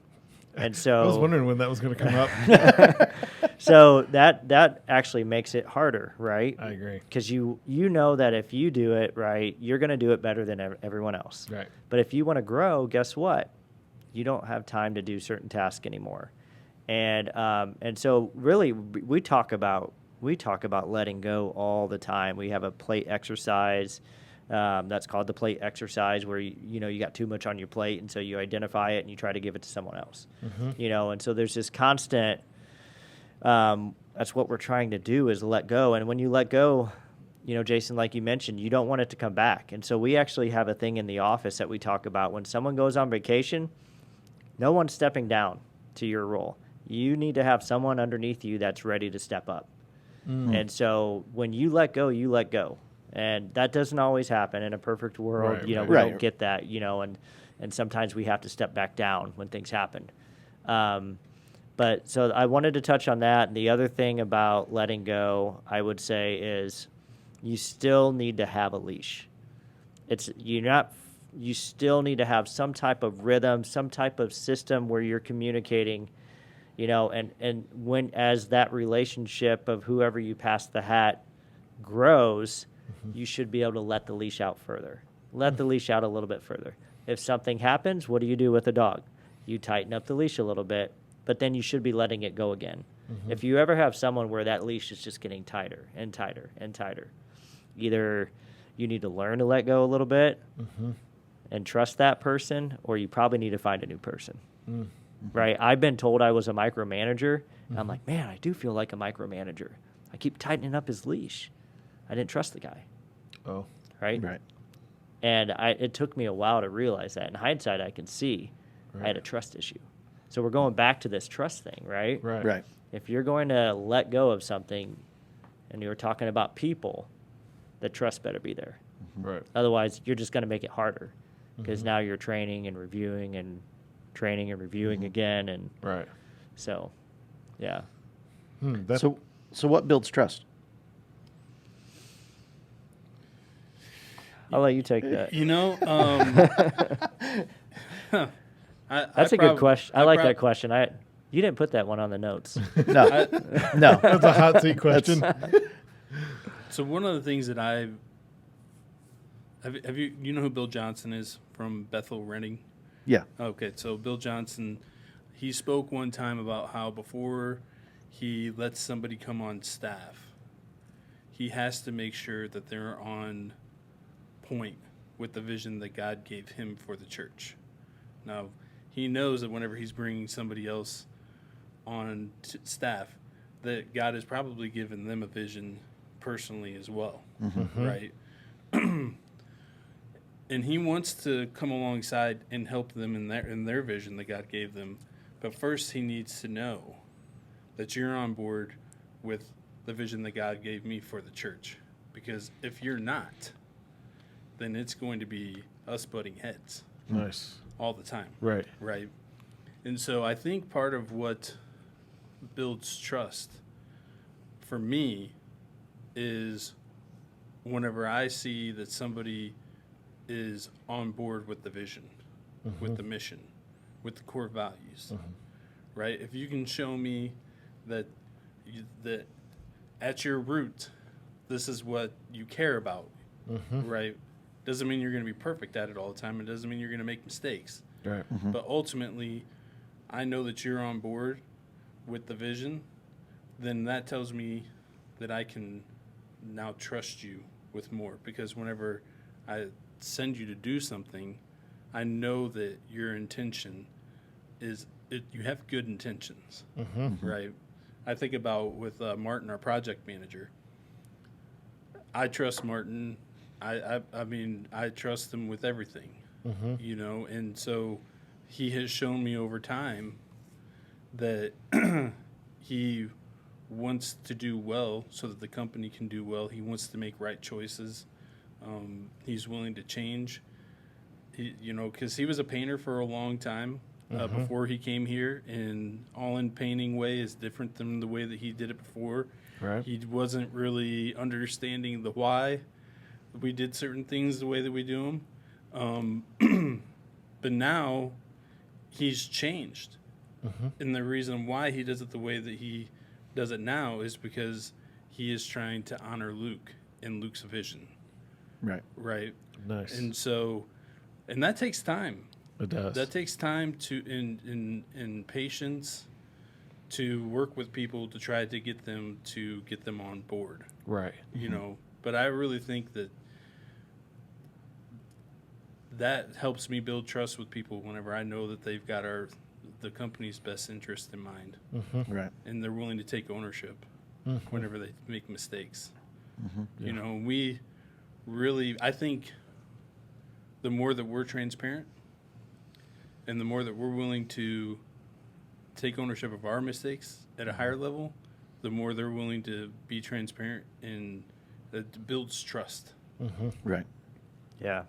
And so I was wondering when that was going to come up. So that actually makes it harder, right? I agree. Because you know that if you do it right, you're going to do it better than everyone else. Right. But if you want to grow, guess what? You don't have time to do certain tasks anymore. And so really we talk about letting go all the time. We have a plate exercise that's called the plate exercise, where you got too much on your plate, and so you identify it and you try to give it to someone else. And so there's this constant. That's what we're trying to do, is let go. And when you let go, Jason, like you mentioned, you don't want it to come back. And so we actually have a thing in the office that we talk about. When someone goes on vacation, no one's stepping down to your role. You need to have someone underneath you that's ready to step up. And so when you let go, you let go. And that doesn't always happen in a perfect world. We don't get that, and sometimes we have to step back down when things happen. But so I wanted to touch on that. And the other thing about letting go, I would say, is you still need to have a leash. You still need to have some type of rhythm, some type of system where you're communicating, and when, as that relationship of whoever you pass the hat grows, you should be able to let the leash out further. Let the leash out a little bit further. If something happens, what do you do with a dog? You tighten up the leash a little bit, but then you should be letting it go again. If you ever have someone where that leash is just getting tighter and tighter and tighter, either you need to learn to let go a little bit and trust that person, or you probably need to find a new person. Right? I've been told I was a micromanager. And I'm like, man, I do feel like a micromanager. I keep tightening up his leash. I didn't trust the guy. Oh. Right? Right. And it took me a while to realize that. In hindsight, I can see I had a trust issue. So we're going back to this trust thing, right? Right. If you're going to let go of something and you're talking about people, the trust better be there. Right. Otherwise, you're just going to make it harder because now you're training and reviewing again. And Right. so, yeah. So what builds trust? I'll let you take that. You know, That's a good question. I like that question. You didn't put that one on the notes. No. No. That's a hot seat question. So one of the things that have you know who Bill Johnson is from Bethel Renting? Yeah. Okay, so Bill Johnson, he spoke one time about how before he lets somebody come on staff, he has to make sure that they're on point with the vision that God gave him for the church. Now, he knows that whenever he's bringing somebody else on staff, that God has probably given them a vision personally as well, right? And he wants to come alongside and help them in their vision that God gave them. But first, he needs to know that you're on board with the vision that God gave me for the church. Because if you're not, then it's going to be us butting heads. Nice. All the time. Right. Right. And so I think part of what builds trust for me is whenever I see that somebody is on board with the vision, with the mission, with the core values, right? If you can show me that that at your root, this is what you care about, right? Doesn't mean you're going to be perfect at it all the time. It doesn't mean you're going to make mistakes. Right. But ultimately, I know that you're on board with the vision. Then that tells me that I can now trust you with more. Because whenever I send you to do something, I know that your intention is you have good intentions, right? I think about with Martin, our project manager. I trust Martin. I mean, I trust him with everything, you know, and so he has shown me over time that he wants to do well so that the company can do well. He wants to make right choices. He's willing to change, you know, because he was a painter for a long time before he came here, and all-in painting way is different than the way that he did it before. Right. He wasn't really understanding the why we did certain things the way that we do them. But now he's changed. And the reason why he does it the way that he does it now is because he is trying to honor Luke and Luke's vision. Right. Right. Nice. And so, and that takes time. It does. That takes time to in patience to work with people to try to get them on board. Right. You know, but I really think that helps me build trust with people whenever I know that they've got the company's best interest in mind, Right. and they're willing to take ownership whenever they make mistakes. Yeah. You know, we really, I think the more that we're transparent and the more that we're willing to take ownership of our mistakes at a higher level, the more they're willing to be transparent, and it builds trust. Right. Yeah.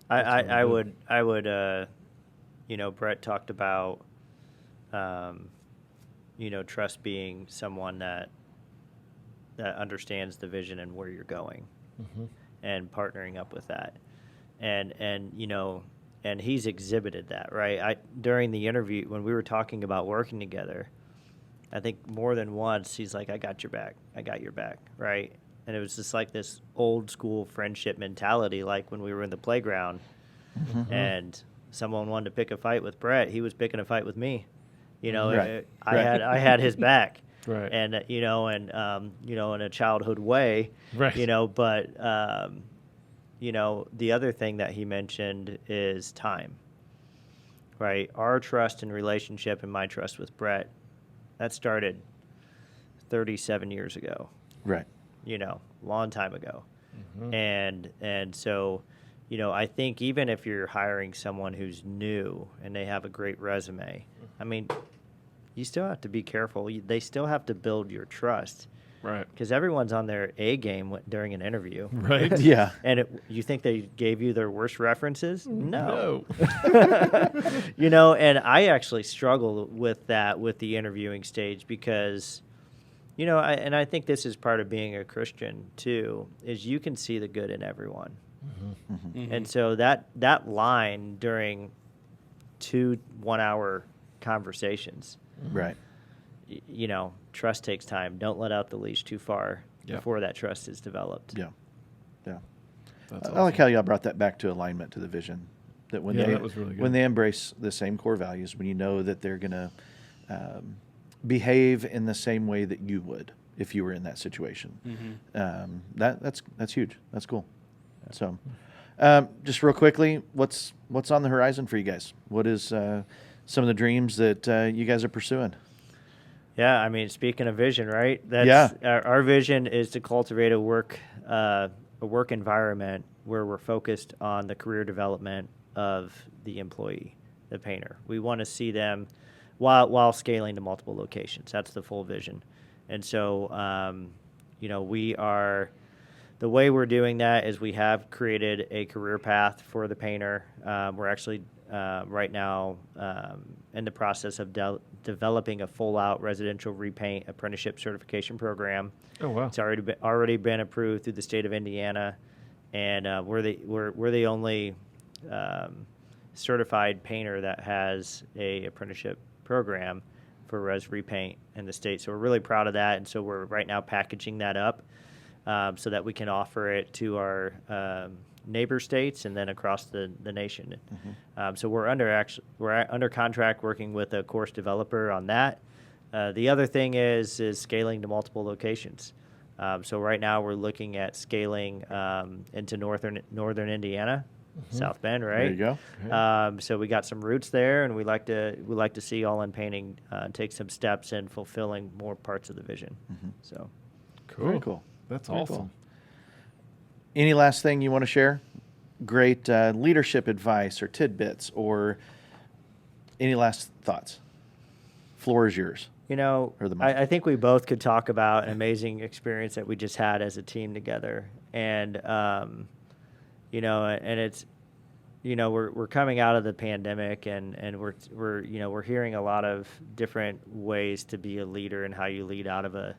I would, you know, Brett talked about, you know, trust being someone that understands the vision and where you're going, and partnering up with that. And, you know, and he's exhibited that, right? During the interview, when we were talking about working together, I think more than once, he's like, I got your back, right? And it was just like this old school friendship mentality, like when we were in the playground and someone wanted to pick a fight with Brett, he was picking a fight with me. You know, I had his back. Right. And, you know, you know, in a childhood way, Right. you know, but, you know, the other thing that he mentioned is time, right? Our trust and relationship and my trust with Brett, that started 37 years ago. Right. You know, long time ago. And so, you know, I think even if you're hiring someone who's new and they have a great resume, I mean, you still have to be careful. They still have to build your trust. Right. Because everyone's on their A game during an interview. Right. Yeah. And you think they gave you their worst references? No. No. You know, and I actually struggle with that with the interviewing stage because, you know, I think this is part of being a Christian too, is you can see the good in everyone. And so that line during 2 1-hour conversations, Right. you know, trust takes time. Don't let out the leash too far before that trust is developed. Yeah. Yeah. That's I like how y'all brought that back to alignment to the vision. That when that was really good. when they embrace the same core values, when you know that they're going to behave in the same way that you would if you were in that situation, that's huge. That's cool. So, just real quickly, what's on the horizon for you guys? What is some of the dreams that you guys are pursuing? Yeah, I mean, speaking of vision, right? That's our vision is to cultivate a work environment where we're focused on the career development of the employee, the painter. We want to see them while scaling to multiple locations. That's the full vision. And so, you know, the way we're doing that is we have created a career path for the painter. We're actually right now in the process of developing a full-out residential repaint apprenticeship certification program. Oh, wow. It's already been approved through the state of Indiana, and we're the only certified painter that has a apprenticeship program for res repaint in the state. So we're really proud of that, and so we're right now packaging that up so that we can offer it to our neighbor states and then across the nation. So we're under contract working with a course developer on that. The other thing is scaling to multiple locations. So right now we're looking at scaling into northern Indiana, South Bend, right? There you go. So we got some roots there, and we like to see All In Painting take some steps in fulfilling more parts of the vision. So Cool. Very cool. That's Very awesome. cool. Any last thing you want to share? Great leadership advice or tidbits or any last thoughts? Floor is yours. You know, Or the mic. I think we both could talk about an amazing experience that we just had as a team together, and you know, and it's, you know, we're coming out of the pandemic, and we're hearing a lot of different ways to be a leader, and how you lead out of a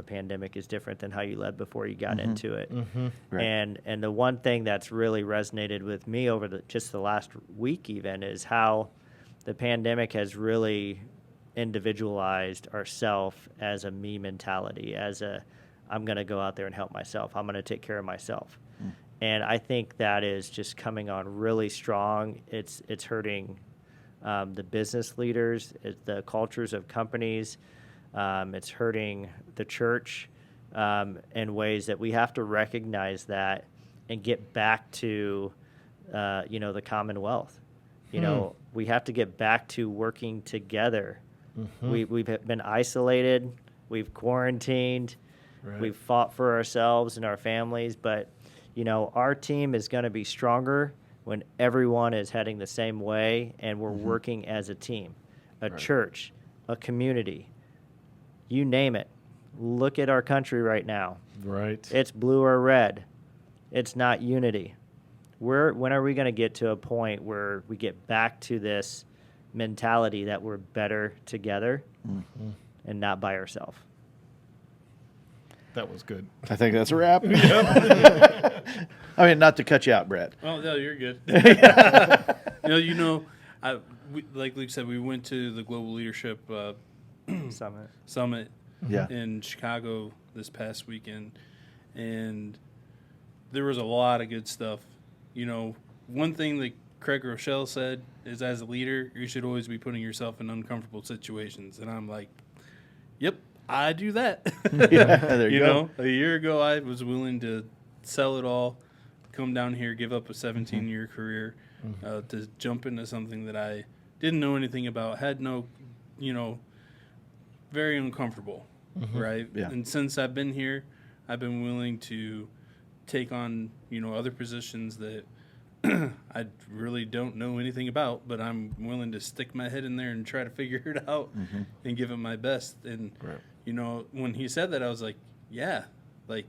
pandemic is different than how you led before you got into it. Right. And the one thing that's really resonated with me over just the last week even is how the pandemic has really individualized ourselves as a me mentality, as I'm going to go out there and help myself. I'm going to take care of myself. And I think that is just coming on really strong. It's hurting the business leaders, the cultures of companies. It's hurting the church in ways that we have to recognize that and get back to, you know, the commonwealth. You know, we have to get back to working together. We've been isolated. We've quarantined. Right. We've fought for ourselves and our families. But, you know, our team is going to be stronger when everyone is heading the same way and we're working as a team, a church, a community. You name it. Look at our country right now. Right. It's blue or red. It's not unity. When are we going to get to a point where we get back to this mentality that we're better together and not by ourselves? That was good. I think that's a wrap. I mean, not to cut you out, Brett. Oh, no, you're good. Like Luke said, we went to the Global Leadership Summit in Chicago this past weekend, and there was a lot of good stuff. You know, one thing that Craig Rochelle said is, as a leader, you should always be putting yourself in uncomfortable situations. And I'm like, yep, I do that. There you go. Know, a year ago, I was willing to sell it all, come down here, give up a 17-year career to jump into something that I didn't know anything about, had no, very uncomfortable, right? Yeah. And since I've been here, I've been willing to take on, other positions that I really don't know anything about, but I'm willing to stick my head in there and try to figure it out and give it my best. And, when he said that, I was like, yeah, like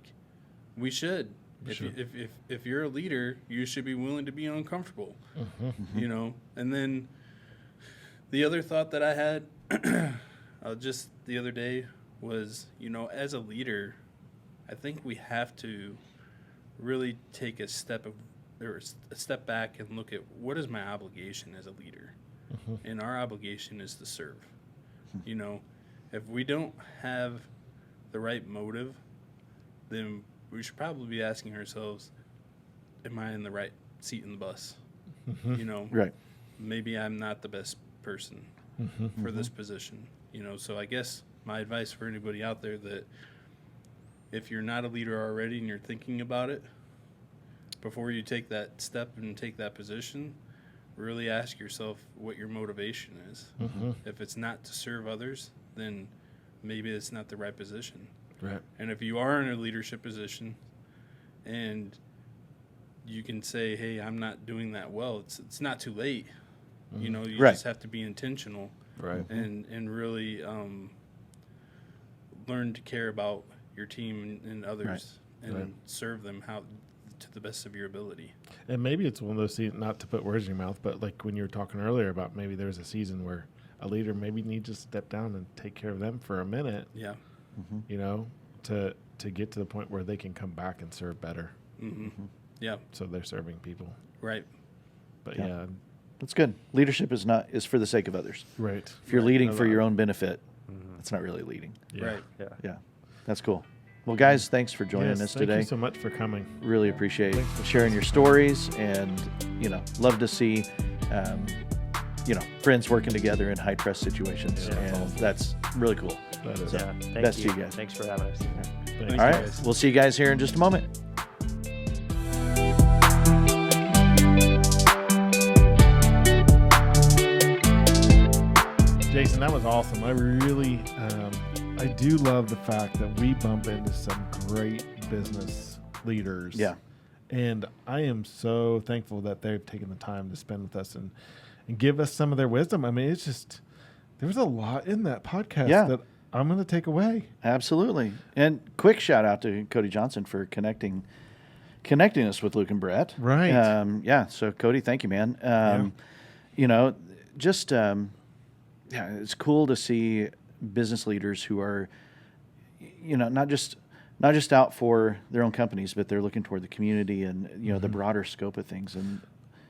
we should. If you're a leader, you should be willing to be uncomfortable, And then the other thought that I had just the other day was, as a leader, I think we have to really take a step back and look at what is my obligation as a leader. And our obligation is to serve. If we don't have the right motive, then we should probably be asking ourselves, am I in the right seat in the bus? Right. Maybe I'm not the best person for this position. So I guess my advice for anybody out there that if you're not a leader already and you're thinking about it, before you take that step and take that position, really ask yourself what your motivation is. If it's not to serve others, then maybe it's not the right position. Right. And if you are in a leadership position and you can say, hey, I'm not doing that well, it's not too late. You just have to be intentional and really learn to care about your team and others and serve them to the best of your ability. And maybe it's one of those seasons, not to put words in your mouth, but like when you were talking earlier about maybe there's a season where a leader maybe needs to step down and take care of them for a minute. Yeah. To get to the point where they can come back and serve better. Yeah. So they're serving people. Right. But that's good. Leadership is for the sake of others. Right. If you're leading for your own benefit, it's not really leading. Yeah. Right. Yeah. That's cool. Well, guys, thanks for joining us today. Thank you so much for coming. Really appreciate sharing your stories, and love to see friends working together in high trust situations, and that's really cool. That is. Thank you guys. Thanks for having us. Thanks. All right, we'll see you guys here in just a moment. Jason, that was awesome. I really, I do love the fact that we bump into some great business leaders. Yeah. And I am so thankful that they've taken the time to spend with us and give us some of their wisdom. I mean, it's just, there was a lot in that podcast that I'm going to take away. Absolutely. And quick shout out to Cody Johnson for connecting us with Luke and Brett. Right. So Cody, thank you, man. It's cool to see business leaders who are, not just out for their own companies, but they're looking toward the community and, the broader scope of things. And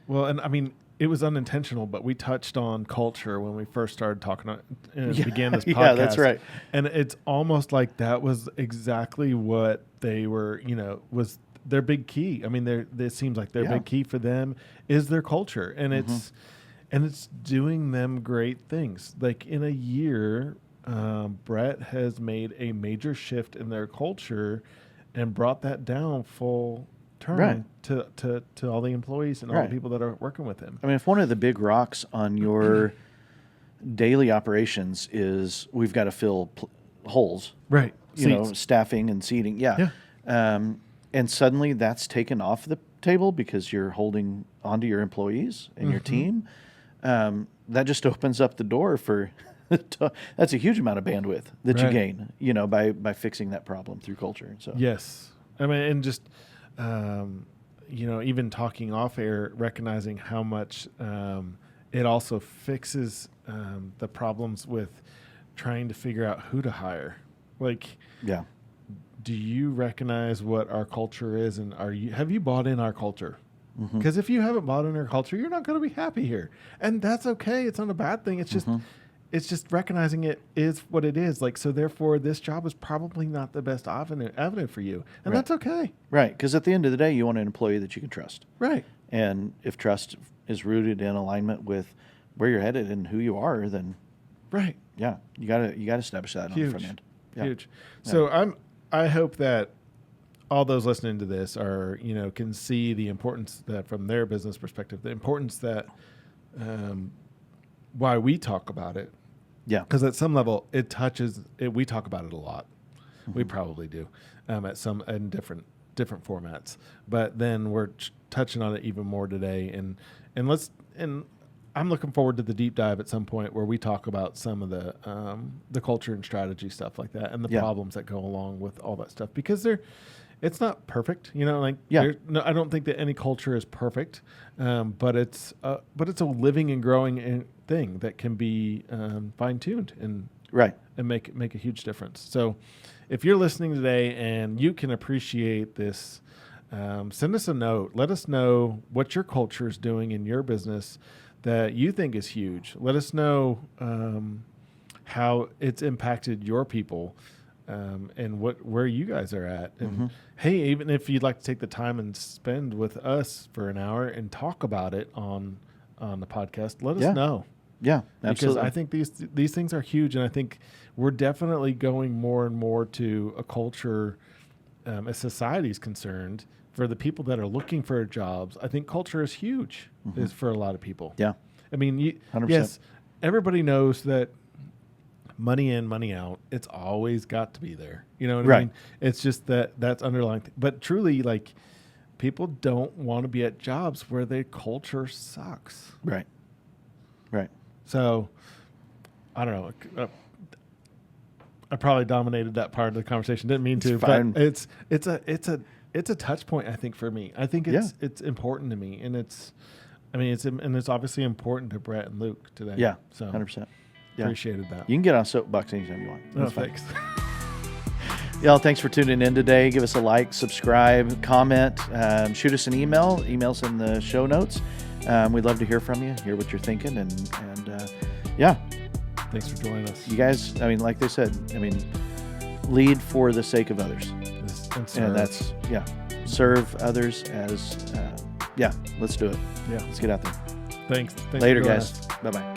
I mean, it was unintentional, but we touched on culture when we first started talking and began this podcast. Yeah, that's right. And it's almost like that was exactly what they were, was their big key. I mean, it seems like their big key for them is their culture. And it's doing them great things. Like in a year, Brett has made a major shift in their culture and brought that down full term to all the employees and all the people that are working with him. I mean, if one of the big rocks on your daily operations is we've got to fill holes, right? Staffing and seating, and suddenly that's taken off the table because you're holding onto your employees and your team. That just opens up the door for that's a huge amount of bandwidth that you gain, by fixing that problem through culture. So yes, I mean, and just even talking off air, recognizing how much it also fixes the problems with trying to figure out who to hire. Like, do you recognize what our culture is, and have you bought in our culture? Because if you haven't bought in our culture, you're not going to be happy here, and that's okay. It's not a bad thing. It's just it's just recognizing it is what it is. Like, so therefore, this job is probably not the best avenue for you, and that's okay. Right, because at the end of the day, you want an employee that you can trust. Right. And if trust is rooted in alignment with where you're headed and who you are, then you gotta establish that on the front end. Huge. So I hope that all those listening to this are, can see the importance that from their business perspective, the importance that why we talk about it. Yeah. Because at some level, it touches it. We talk about it a lot. We probably do at some in different formats. But then we're touching on it even more today, and I'm looking forward to the deep dive at some point where we talk about some of the culture and strategy stuff like that, and the problems that go along with all that stuff, because it's not perfect, like I don't think that any culture is perfect, but it's a living and growing thing that can be fine-tuned and make a huge difference. So if you're listening today and you can appreciate this, send us a note. Let us know what your culture is doing in your business that you think is huge. Let us know how it's impacted your people, and where you guys are at. And hey, even if you'd like to take the time and spend with us for an hour and talk about it on the podcast, let us know. Yeah, absolutely. Because I think these things are huge, and I think we're definitely going more and more to a culture, as society is concerned, for the people that are looking for jobs. I think culture is huge is for a lot of people. Yeah. I mean, 100%. Yes, everybody knows that money in, money out, it's always got to be there. You know what I mean? It's just that's underlying. But truly, like, people don't want to be at jobs where their culture sucks. Right. So, I don't know. I probably dominated that part of the conversation. Didn't mean to, fine. But it's a touch point, I think, for me. I think it's important to me, and it's obviously important to Brett and Luke today. Yeah, so 100%. Yeah. Appreciated that. You can get on Soapbox anytime you want. Oh, thanks. Y'all, thanks for tuning in today. Give us a like, subscribe, comment, shoot us an email. Email's in the show notes. We'd love to hear from you, hear what you're thinking, and thanks for joining us. You guys, like they said, lead for the sake of others. And that's, serve others as, let's do it. Yeah. Let's get out there. Thanks. Later, guys. Bye-bye.